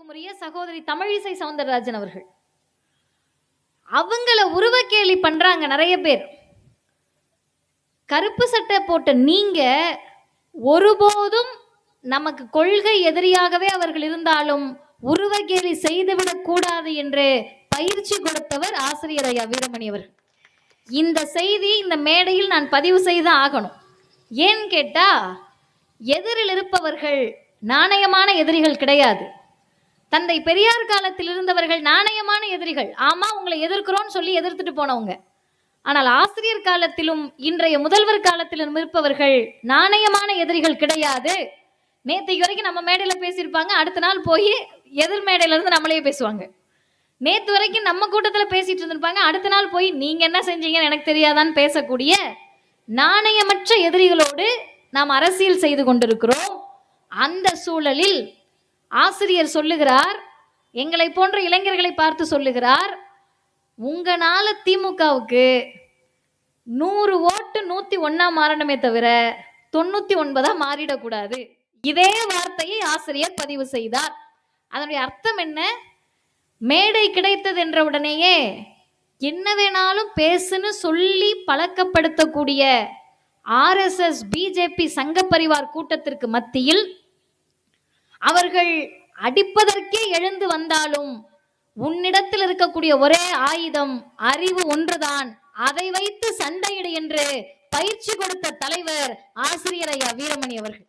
மதிப்புக்குரிய சகோதரி தமிழிசை சவுந்தரராஜன் அவர்கள் அவங்கள உருவக்கேலி பண்றாங்க நிறைய பேர். கருப்பு சட்டை போட்ட நீங்க ஒருபோதும் நமக்கு கொள்கை எதிரியாகவே அவர்கள் இருந்தாலும் உருவக்கேலி செய்துவிடக் கூடாது என்று பயிற்சி கொடுத்தவர் ஆசிரியர் ஐயா வீரமணி அவர்கள். இந்த செய்தி இந்த மேடையில் நான் பதிவு செய்து ஆகணும். ஏன்னு கேட்டா, எதிரில் இருப்பவர்கள் நாணயமான எதிரிகள் கிடையாது. தந்தை பெரியார் காலத்தில் இருந்தவர்கள் நாணயமான எதிரிகள். ஆமா, உங்களை எதிர்க்கிறோம்னு சொல்லி எதிர்த்துட்டு போனவங்க. ஆனால் ஆசிரியர் காலத்திலும் இன்றைய முதல்வர் காலத்திலும் இருப்பவர்கள் நாணயமான எதிரிகள் கிடையாது. நேற்றைக்கு வரைக்கும் நம்ம மேடையில பேசியிருப்பாங்க, அடுத்த நாள் போய் எதிர் மேடையில இருந்து நம்மளே பேசுவாங்க. நேற்று வரைக்கும் நம்ம கூட்டத்தில் பேசிட்டு இருந்திருப்பாங்க, அடுத்த நாள் போய் நீங்க என்ன செஞ்சீங்கன்னு எனக்கு தெரியாதான்னு பேசக்கூடிய நாணயமற்ற எதிரிகளோடு நாம் அரசியல் செய்து கொண்டிருக்கிறோம். அந்த சூழலில் ஆசிரியர் சொல்லுகிறார், எங்களை போன்ற இளைஞர்களை பார்த்து சொல்லுகிறார், உங்களால திமுகவுக்கு 100 ஓட்டு 101 மாறணுமே தவிர 99 மாறிடக்கூடாது. இதே வார்த்தையை ஆசிரியர் பதிவு செய்தார். அதனுடைய அர்த்தம் என்ன? மேடை கிடைத்தது என்ற உடனேயே என்ன வேணாலும் பேசுன்னு சொல்லி பழக்கப்படுத்தக்கூடிய RSS பிஜேபி சங்க பரிவார் கூட்டத்திற்கு மத்தியில் அவர்கள் அடிப்பதற்கே எழுந்து வந்தாலும் உன்னிடத்தில் இருக்கக்கூடிய ஒரே ஆயுதம் அறிவு ஒன்றுதான், அதை வைத்து சண்டையிடு என்று பயிற்சி கொடுத்த தலைவர் ஆசிரியர் ஐயா வீரமணி அவர்கள்.